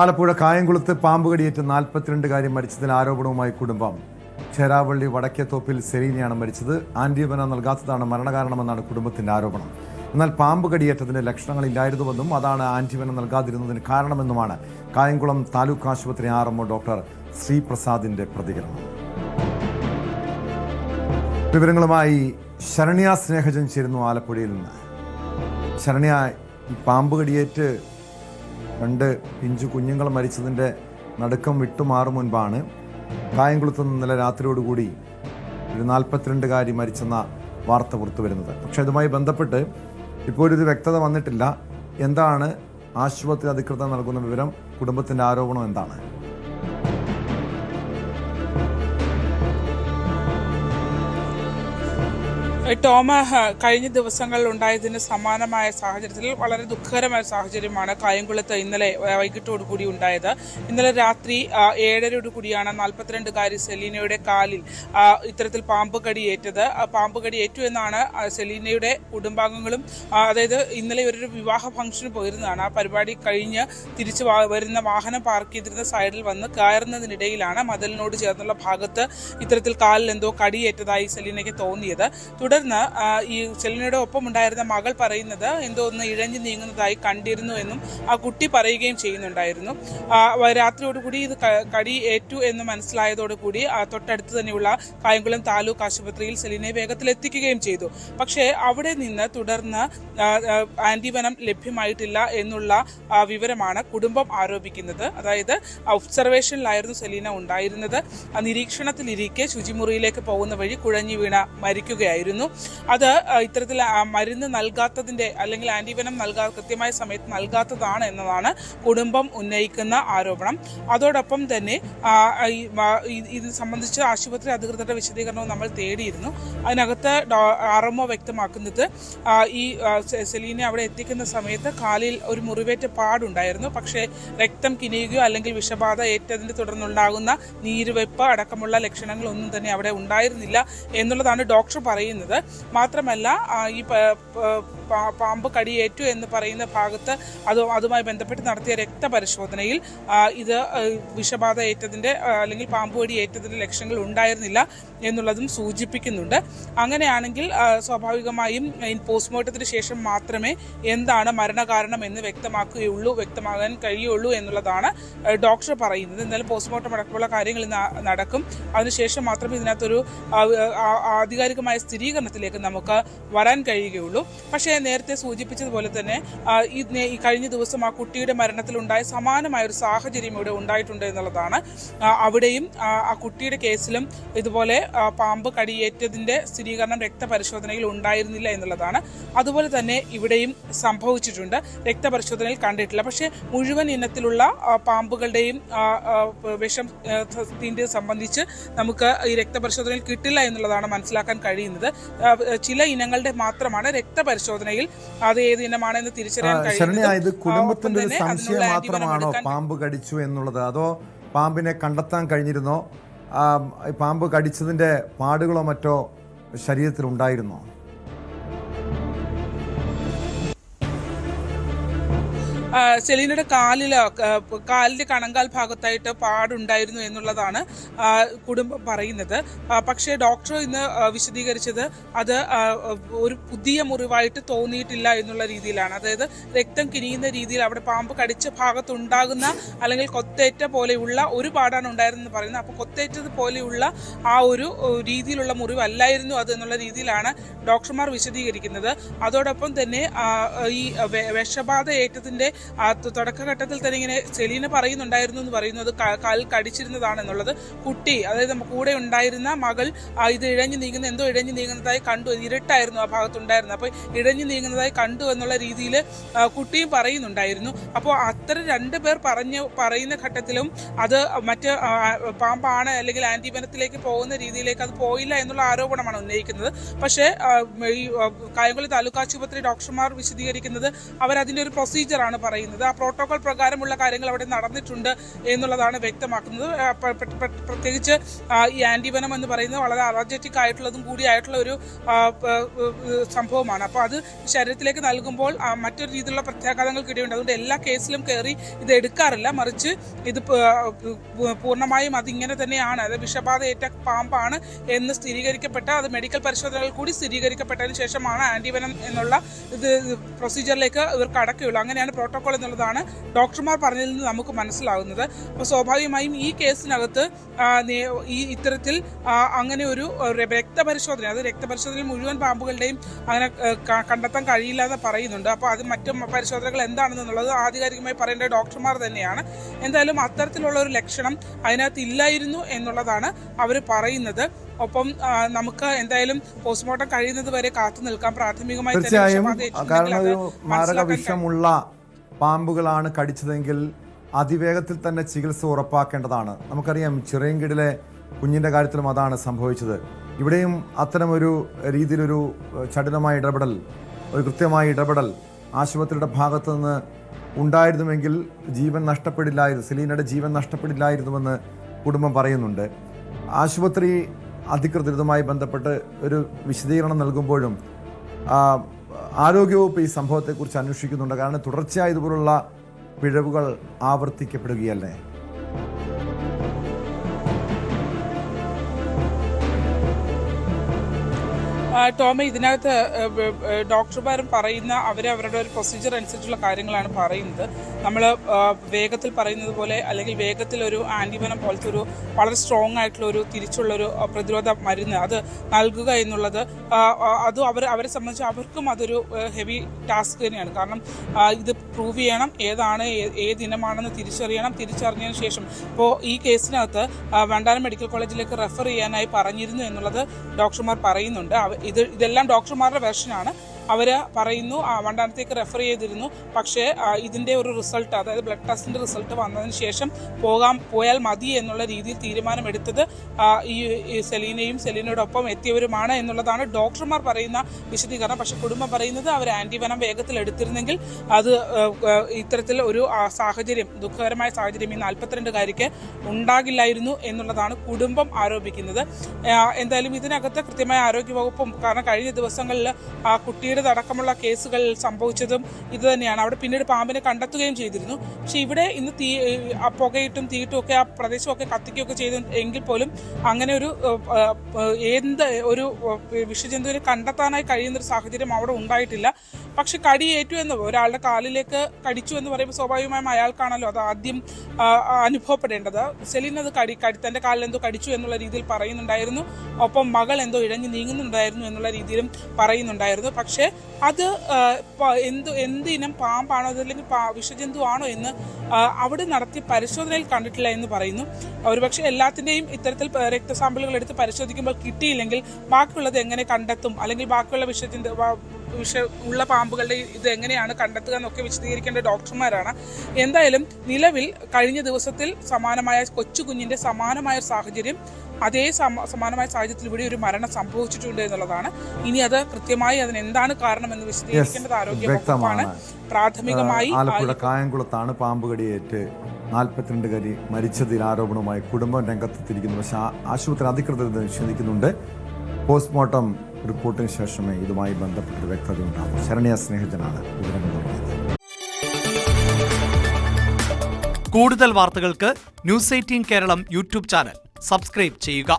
ആലപ്പുഴ കായംകുളത്ത് പാമ്പ് കടിയേറ്റ് 42 മരിച്ചതിൽ ആരോപണവുമായി കുടുംബം. ചേരാവള്ളി വടക്കേത്തോപ്പിൽ സെലീനയാണ് മരിച്ചത്. ആന്റിബയോട്ടിക് നൽകാത്തതാണ് മരണകാരണമെന്നാണ് കുടുംബത്തിന്റെ ആരോപണം. എന്നാൽ പാമ്പ് കടിയേറ്റതിന് ലക്ഷണങ്ങളില്ലായിരുന്നുവെന്നും അതാണ് ആന്റിബയോട്ടിക് നൽകാതിരുന്നതിന് കാരണമെന്നുമാണ് കായംകുളം താലൂക്ക് ആശുപത്രി RMO ഡോക്ടർ ശ്രീപ്രസാദിന്റെ പ്രതികരണം. വിവരങ്ങളുമായി ശരണ്യ സ്നേഹജൻ ചേരുന്നു ആലപ്പുഴയിൽ നിന്ന്. ശരണ്യ, ഈ പാമ്പ് കടിയേറ്റ് 2 പിഞ്ചു കുഞ്ഞുങ്ങൾ മരിച്ചതിൻ്റെ നടുക്കം വിട്ടുമാറും മുൻപാണ് കായംകുളത്ത് ഇന്നലെ രാത്രിയോടുകൂടി ഒരു 42 മരിച്ചെന്ന വാർത്ത പുറത്തു വരുന്നത്. പക്ഷേ ഇതുമായി ബന്ധപ്പെട്ട് ഇപ്പോഴൊരു വ്യക്തത വന്നിട്ടില്ല. എന്താണ് ആശുപത്രി അധികൃതർ നൽകുന്ന വിവരം? കുടുംബത്തിൻ്റെ ആരോപണം എന്താണ്? ടോമ, കഴിഞ്ഞ ദിവസങ്ങളിൽ ഉണ്ടായതിന് സമാനമായ സാഹചര്യത്തിൽ വളരെ ദുഃഖകരമായ സാഹചര്യമാണ് കായംകുളത്ത് ഇന്നലെ വൈകിട്ടോടുകൂടി ഉണ്ടായത്. ഇന്നലെ രാത്രി 7:30 42 സെലീനയുടെ കാലിൽ ഇത്തരത്തിൽ പാമ്പ് കടിയേറ്റത്. പാമ്പ് കടിയേറ്റു എന്നാണ് സെലീനയുടെ കുടുംബാംഗങ്ങളും, അതായത് ഇന്നലെ ഇവരൊരു വിവാഹ ഫംഗ്ഷന് പോയിരുന്നതാണ്. ആ പരിപാടി കഴിഞ്ഞ് തിരിച്ചു വരുന്ന വാഹനം പാർക്ക് ചെയ്തിരുന്ന സൈഡിൽ വന്ന് കയറുന്നതിനിടയിലാണ് മതിലിനോട് ചേർന്നുള്ള ഭാഗത്ത് ഇത്തരത്തിൽ കാലിൽ എന്തോ കടിയേറ്റതായി സെലീനയ്ക്ക് തോന്നിയത്. തുടർന്ന് ഈ സെലീനയുടെ ഒപ്പം ഉണ്ടായിരുന്ന മകൾ പറയുന്നത് എന്തോ ഒന്ന് ഇഴഞ്ഞു നീങ്ങുന്നതായി കണ്ടിരുന്നു എന്നും ആ കുട്ടി പറയുകയും ചെയ്യുന്നുണ്ടായിരുന്നു. രാത്രിയോടുകൂടി ഇത് കടി ഏറ്റു എന്ന് മനസ്സിലായതോടുകൂടി തൊട്ടടുത്ത് തന്നെയുള്ള കായംകുളം താലൂക്ക് ആശുപത്രിയിൽ സെലീനയെ വേഗത്തിൽ എത്തിക്കുകയും ചെയ്തു. പക്ഷേ അവിടെ നിന്ന് തുടർന്ന് ആന്റിബയോട്ടിക് ലഭ്യമായിട്ടില്ല എന്നുള്ള വിവരമാണ് കുടുംബം ആരോപിക്കുന്നത്. അതായത് ഒബ്സർവേഷനിലായിരുന്നു സെലീന ഉണ്ടായിരുന്നത്. നിരീക്ഷണത്തിലിരിക്കെ ശുചിമുറിയിലേക്ക് പോകുന്ന വഴി കുഴഞ്ഞു വീണ മരിക്കുകയായിരുന്നു. അത് ഇത്തരത്തിൽ മരുന്ന് നൽകാത്തതിന്റെ അല്ലെങ്കിൽ ആന്റിബയോട്ടിക് കൃത്യമായ സമയത്ത് നൽകാത്തതാണ് എന്നതാണ് കുടുംബം ഉന്നയിക്കുന്ന ആരോപണം. അതോടൊപ്പം തന്നെ ഇത് സംബന്ധിച്ച് ആശുപത്രി അധികൃതരുടെ വിശദീകരണവും നമ്മൾ തേടിയിരുന്നു. അതിനകത്ത് RMO വ്യക്തമാക്കുന്നത് ഈ സെലീന അവിടെ എത്തിക്കുന്ന സമയത്ത് കാലിൽ ഒരു മുറിവേറ്റ പാടുണ്ടായിരുന്നു. പക്ഷേ രക്തം കിനിയുകയോ അല്ലെങ്കിൽ വിഷബാധ ഏറ്റതിനെ തുടർന്നുണ്ടാകുന്ന നീരുവെപ്പ് അടക്കമുള്ള ലക്ഷണങ്ങളൊന്നും തന്നെ അവിടെ ഉണ്ടായിരുന്നില്ല എന്നുള്ളതാണ് ഡോക്ടർ പറയുന്നത്. മാത്രമല്ല, ഈ പാമ്പ് കടിയേറ്റു എന്ന് പറയുന്ന ഭാഗത്ത് അതുമായി ബന്ധപ്പെട്ട് നടത്തിയ രക്തപരിശോധനയിൽ ഇത് വിഷബാധ ഏറ്റതിൻ്റെ അല്ലെങ്കിൽ പാമ്പ് കടി ഏറ്റതിൻ്റെ ലക്ഷണങ്ങൾ ഉണ്ടായിരുന്നില്ല എന്നുള്ളതും സൂചിപ്പിക്കുന്നുണ്ട്. അങ്ങനെയാണെങ്കിൽ സ്വാഭാവികമായും പോസ്റ്റ്മോർട്ടത്തിന് ശേഷം മാത്രമേ എന്താണ് മരണകാരണം എന്ന് വ്യക്തമാകാൻ കഴിയുള്ളൂ എന്നുള്ളതാണ് ഡോക്ടർ പറയുന്നത്. എന്തായാലും പോസ്റ്റ്മോർട്ടം അടക്കമുള്ള കാര്യങ്ങൾ നടക്കും. അതിനുശേഷം മാത്രമേ ഇതിനകത്തൊരു ആധികാരികമായ സ്ഥിരീകരണത്തിലേക്ക് നമുക്ക് വരാൻ കഴിയുകയുള്ളൂ. പക്ഷേ നേരത്തെ സൂചിപ്പിച്ചതുപോലെ തന്നെ ഈ കഴിഞ്ഞ ദിവസം ആ കുട്ടിയുടെ മരണത്തിലുണ്ടായ സമാനമായ ഒരു സാഹചര്യം ഇവിടെ ഉണ്ടായിട്ടുണ്ട് എന്നുള്ളതാണ്. അവിടെയും ആ കുട്ടിയുടെ കേസിലും ഇതുപോലെ പാമ്പ് കടിയേറ്റതിൻ്റെ സ്ഥിരീകരണം രക്തപരിശോധനയിൽ ഉണ്ടായിരുന്നില്ല എന്നുള്ളതാണ്. അതുപോലെ തന്നെ ഇവിടെയും സംഭവിച്ചിട്ടുണ്ട്. രക്തപരിശോധനയിൽ കണ്ടിട്ടില്ല. പക്ഷേ മുഴുവൻ ഇനത്തിലുള്ള പാമ്പുകളുടെയും വിഷത്തിൻ്റെ സംബന്ധിച്ച് നമുക്ക് ഈ രക്തപരിശോധനയിൽ കിട്ടില്ല എന്നുള്ളതാണ് മനസ്സിലാക്കാൻ കഴിയുന്നത്. ചില ഇനങ്ങളുടെ മാത്രമാണ് രക്തപരിശോധനയിൽ അത് ഏത് ഇനമാണെന്ന് തിരിച്ചറിയാൻ കഴിയുന്നത്. കുടുംബത്തിന്റെ സംശയം മാത്രമാണോ പാമ്പ് കടിച്ചു എന്നുള്ളത്, അതോ പാമ്പിനെ കണ്ടെത്താൻ കഴിഞ്ഞിരുന്നോ? പാമ്പ് കടിച്ചതിന്റെ പാടുകളോ മറ്റോ ശരീരത്തിൽ ഉണ്ടായിരുന്നോ? സെലീനയുടെ കാലിൻ്റെ കണങ്കാൽ ഭാഗത്തായിട്ട് പാടുണ്ടായിരുന്നു എന്നുള്ളതാണ് കുടുംബം പറയുന്നത്. പക്ഷേ ഡോക്ടർ ഇന്ന് വിശദീകരിച്ചത് അത് ഒരു പുതിയ മുറിവായിട്ട് തോന്നിയിട്ടില്ല എന്നുള്ള രീതിയിലാണ്. അതായത് രക്തം കിനിയുന്ന രീതിയിൽ അവിടെ പാമ്പ് കടിച്ച ഭാഗത്തുണ്ടാകുന്ന അല്ലെങ്കിൽ കൊത്തേറ്റ പോലെയുള്ള ഒരു പാടാണ് ഉണ്ടായിരുന്നെന്ന് പറയുന്നത്. അപ്പോൾ കൊത്തേറ്റത് പോലെയുള്ള ആ ഒരു രീതിയിലുള്ള മുറിവല്ലായിരുന്നു അത് എന്നുള്ള രീതിയിലാണ് ഡോക്ടർമാർ വിശദീകരിക്കുന്നത്. അതോടൊപ്പം തന്നെ ഈ വിഷബാധ ഏറ്റതിൻ്റെ തുടക്കഘട്ടത്തിൽ തന്നെ ഇങ്ങനെ സെലീന പറയുന്നുണ്ടായിരുന്നു എന്ന് പറയുന്നത് കാലിൽ കടിച്ചിരുന്നതാണെന്നുള്ളത്. കുട്ടി, അതായത് കൂടെ ഉണ്ടായിരുന്ന മകൾ ഇത് ഇഴഞ്ഞു നീങ്ങുന്നതായി കണ്ടു. ഇരുട്ടായിരുന്നു ആ ഭാഗത്തുണ്ടായിരുന്നത്. അപ്പോൾ ഇഴഞ്ഞു നീങ്ങുന്നതായി കണ്ടു എന്നുള്ള രീതിയിൽ കുട്ടിയും പറയുന്നുണ്ടായിരുന്നു. അപ്പോൾ അത്തരം 2 പേർ പറയുന്ന ഘട്ടത്തിലും അത് മറ്റ് പാമ്പാണ് അല്ലെങ്കിൽ ആന്റിബയോട്ടിക്കിലേക്ക് പോകുന്ന രീതിയിലേക്ക് അത് പോയില്ല എന്നുള്ള ആരോപണമാണ് ഉന്നയിക്കുന്നത്. പക്ഷേ ഈ കായംകുളം താലൂക്ക് ആശുപത്രി ഡോക്ടർമാർ വിശദീകരിക്കുന്നത് അവരതിൻ്റെ ഒരു പ്രൊസീജിയറാണ് പറയുന്നത്. ആ പ്രോട്ടോകോൾ പ്രകാരമുള്ള കാര്യങ്ങൾ അവിടെ നടന്നിട്ടുണ്ട് എന്നുള്ളതാണ് വ്യക്തമാക്കുന്നത്. പ്രത്യേകിച്ച് ഈ ആന്റിവനം എന്ന് പറയുന്നത് വളരെ അലർജറ്റിക് ആയിട്ടുള്ളതും കൂടിയായിട്ടുള്ള ഒരു സംഭവമാണ്. അപ്പോൾ അത് ശരീരത്തിലേക്ക് നൽകുമ്പോൾ മറ്റൊരു രീതിയിലുള്ള പ്രത്യാഘാതങ്ങൾക്ക് ഇടയുണ്ട്. അതുകൊണ്ട് എല്ലാ കേസിലും കയറി ഇത് എടുക്കാറില്ല, മറിച്ച് ഇത് പൂർണ്ണമായും അതിങ്ങനെ തന്നെയാണ്, അത് വിഷബാധയേറ്റ പാമ്പാണ് എന്ന് സ്ഥിരീകരിക്കപ്പെട്ട, അത് മെഡിക്കൽ പരിശോധനകൾ കൂടി സ്ഥിരീകരിക്കപ്പെട്ടതിന് ശേഷമാണ് ആന്റിവനം എന്നുള്ള ഇത് പ്രൊസീജിയറിലേക്ക് ഇവർക്ക് അടക്കുകയുള്ളൂ. അങ്ങനെയാണ് പ്രോട്ടോകോൾ എന്നുള്ളതാണ് ഡോക്ടർമാർ പറഞ്ഞതിൽ നിന്ന് നമുക്ക് മനസ്സിലാകുന്നത്. അപ്പോൾ സ്വാഭാവികമായും ഈ കേസിനകത്ത് ഈ ഇത്തരത്തിൽ അങ്ങനെ ഒരു രക്തപരിശോധന, അത് രക്തപരിശോധനയിൽ മുഴുവൻ പാമ്പുകളുടെയും അങ്ങനെ കണ്ടെത്താൻ കഴിയില്ല എന്ന് പറയുന്നുണ്ട്. അപ്പോൾ അത് മറ്റു പരിശോധനകൾ എന്താണെന്നുള്ളത് ആധികാരികമായി പറയേണ്ട ഡോക്ടർമാർ തന്നെയാണ്. എന്തായാലും അത്തരത്തിലുള്ള ഒരു ലക്ഷണം അതിനകത്ത് ഇല്ലായിരുന്നു എന്നുള്ളതാണ് അവർ പറയുന്നത്. ഒപ്പം നമുക്ക് എന്തായാലും പോസ്റ്റ്മോർട്ടം കഴിയുന്നത് വരെ കാത്തു നിൽക്കാം. പ്രാഥമികമായി തീർച്ചയായും, കാരണം ഒരു മാരക വിഷമുള്ള പാമ്പുകളാണ് കടിച്ചതെങ്കിൽ അതിവേഗത്തിൽ തന്നെ ചികിത്സ ഉറപ്പാക്കേണ്ടതാണ്. നമുക്കറിയാം ചിറയൻകീഴിലെ കുഞ്ഞിൻ്റെ കാര്യത്തിലും അതാണ് സംഭവിച്ചത്. ഇവിടെയും അത്തരമൊരു രീതിയിലൊരു ചടുലമായ ഇടപെടൽ, ഒരു കൃത്യമായ ഇടപെടൽ ആശുപത്രിയുടെ ഭാഗത്തു നിന്ന് ഉണ്ടായിരുന്നുവെങ്കിൽ ജീവൻ നഷ്ടപ്പെടില്ലായിരുന്നു, സെലീനയുടെ ജീവൻ നഷ്ടപ്പെടില്ലായിരുന്നുവെന്ന് കുടുംബം പറയുന്നുണ്ട്. ആശുപത്രി അധികൃതർ ഇതുമായി ബന്ധപ്പെട്ട് ഒരു വിശദീകരണം നൽകുമ്പോഴും ആരോഗ്യവകുപ്പ് ഈ സംഭവത്തെക്കുറിച്ച് അന്വേഷിക്കുന്നുണ്ട്. കാരണം തുടർച്ചയായി ഇതുപോലുള്ള പിഴവുകൾ ആവർത്തിക്കപ്പെടുകയല്ലേ. ടോമ, ഇതിനകത്ത് ഡോക്ടർമാരും പറയുന്ന അവരുടെ ഒരു പ്രൊസീജിയർ അനുസരിച്ചുള്ള കാര്യങ്ങളാണ് പറയുന്നത്. നമ്മൾ വേഗത്തിൽ പറയുന്നത് പോലെ, അല്ലെങ്കിൽ വേഗത്തിൽ ഒരു ആന്റിവനം പോലത്തെ ഒരു വളരെ സ്ട്രോങ് ആയിട്ടുള്ള ഒരു തിരിച്ചുള്ളൊരു പ്രതിരോധ മരുന്ന് അത് നൽകുക എന്നുള്ളത് അത് അവരെ സംബന്ധിച്ച് അവർക്കും അതൊരു ഹെവി ടാസ്ക് തന്നെയാണ്. കാരണം ഇത് പ്രൂവ് ചെയ്യണം, ഏതാണ് ഏത് ഇനമാണെന്ന് തിരിച്ചറിഞ്ഞതിന് ശേഷം ഇപ്പോൾ ഈ കേസിനകത്ത് വണ്ടാനം മെഡിക്കൽ കോളേജിലേക്ക് റെഫർ ചെയ്യാനായി പറഞ്ഞിരുന്നു എന്നുള്ളത് ഡോക്ടർമാർ പറയുന്നുണ്ട്. ഇതെല്ലാം ഡോക്ടർമാരുടെ വെർഷനാണ്. അവർ പറയുന്നു വണ്ടാനത്തേക്ക് റെഫർ ചെയ്തിരുന്നു, പക്ഷേ ഇതിൻ്റെ ഒരു റിസൾട്ട്, അതായത് ബ്ലഡ് ടെസ്റ്റിൻ്റെ റിസൾട്ട് വന്നതിന് ശേഷം പോയാൽ മതി എന്നുള്ള രീതിയിൽ തീരുമാനമെടുത്തത് ഈ സെലീനയോടൊപ്പം എത്തിയവരുമാണ് എന്നുള്ളതാണ് ഡോക്ടർമാർ പറയുന്ന വിശദീകരണം. പക്ഷേ കുടുംബം പറയുന്നത് അവർ ആന്റിവനം വേഗത്തിൽ എടുത്തിരുന്നെങ്കിൽ അത് ഇത്തരത്തിൽ ഒരു സാഹചര്യം, ദുഃഖകരമായ സാഹചര്യം ഈ 42-കാരിക്ക് ഉണ്ടാകില്ലായിരുന്നു എന്നുള്ളതാണ് കുടുംബം ആരോപിക്കുന്നത്. എന്തായാലും ഇതിനകത്ത് കൃത്യമായ ആരോഗ്യവകുപ്പും, കാരണം കഴിഞ്ഞ ദിവസങ്ങളിൽ ആ കുട്ടിയുടെ അടക്കമുള്ള കേസുകൾ സംഭവിച്ചതും ഇത് തന്നെയാണ്. അവിടെ പിന്നീട് പാമ്പിനെ കണ്ടെത്തുകയും ചെയ്തിരുന്നു. പക്ഷെ ഇവിടെ ഇന്ന് പുകയിട്ടും തീയിട്ടും ഒക്കെ ആ പ്രദേശമൊക്കെ കത്തിക്കുകയൊക്കെ ചെയ്തു എങ്കിൽ പോലും അങ്ങനെ ഒരു വിഷജന്തുവിനെ കണ്ടെത്താനായി കഴിയുന്നൊരു സാഹചര്യം അവിടെ ഉണ്ടായിട്ടില്ല. പക്ഷെ കടിയേറ്റു എന്ന്, ഒരാളുടെ കാലിലേക്ക് കടിച്ചു എന്ന് പറയുമ്പോൾ സ്വാഭാവികമായും അയാൾക്കാണല്ലോ അത് ആദ്യം അനുഭവപ്പെടേണ്ടത്. സെലീൻ അത് തൻ്റെ കാലിൽ എന്തോ കടിച്ചു എന്നുള്ള രീതിയിൽ പറയുന്നുണ്ടായിരുന്നു. ഒപ്പം മകൾ എന്തോ ഇഴഞ്ഞു നീങ്ങുന്നുണ്ടായിരുന്നു എന്നുള്ള രീതിയിലും പറയുന്നുണ്ടായിരുന്നു. പക്ഷേ അത് എന്ത് ഇനം പാമ്പാണോ അതല്ലെങ്കിൽ വിഷജന്തു ആണോ എന്ന് അവിടെ നടത്തിയ പരിശോധനയിൽ കണ്ടിട്ടില്ല എന്ന് പറയുന്നു. ഒരുപക്ഷെ എല്ലാത്തിൻ്റെയും ഇത്തരത്തിൽ രക്തസാമ്പിളുകൾ എടുത്ത് പരിശോധിക്കുമ്പോൾ കിട്ടിയില്ലെങ്കിൽ ബാക്കിയുള്ളത് എങ്ങനെ കണ്ടെത്തും, അല്ലെങ്കിൽ ബാക്കിയുള്ള ഉള്ള പാമ്പുകളുടെ ഇത് എങ്ങനെയാണ് കണ്ടെത്തുക എന്നൊക്കെ വിശദീകരിക്കേണ്ട ഡോക്ടർമാരാണ്. എന്തായാലും നിലവിൽ കഴിഞ്ഞ ദിവസത്തിൽ കൊച്ചു കുഞ്ഞിൻ്റെ സമാനമായ സാഹചര്യം, അതേ സമാനമായ സാഹചര്യത്തിൽ ഇവിടെ ഒരു മരണം സംഭവിച്ചിട്ടുണ്ട് എന്നുള്ളതാണ്. ഇനി അത് കൃത്യമായി അതിനെന്താണ് കാരണമെന്ന് വിശദീകരിക്കേണ്ടത് ആരോഗ്യ വകുപ്പാണ്. പ്രാഥമികമായി ആലപ്പുഴ കായംകുളത്താണ് പാമ്പ് കടിയേറ്റ് 42-കാരി മരിച്ചതിൽ ആരോപണവുമായി കുടുംബം രംഗത്തെത്തിയിരിക്കുന്നു. പക്ഷേ ആശുപത്രി അധികൃതർ നിഷേധിക്കുന്നുണ്ട്. പോസ്റ്റ്മോർട്ടം റിപ്പോർട്ടിന് ശേഷമേ ഇതുമായി ബന്ധപ്പെട്ട വ്യക്തത ഉണ്ടാകും. ശരണ്യ സ്നേഹജനാണ് വിവരങ്ങൾ നൽകിയത്. കൂടുതൽ വാർത്തകൾക്ക് news 18 Keralam YouTube channel subscribe ചെയ്യുക.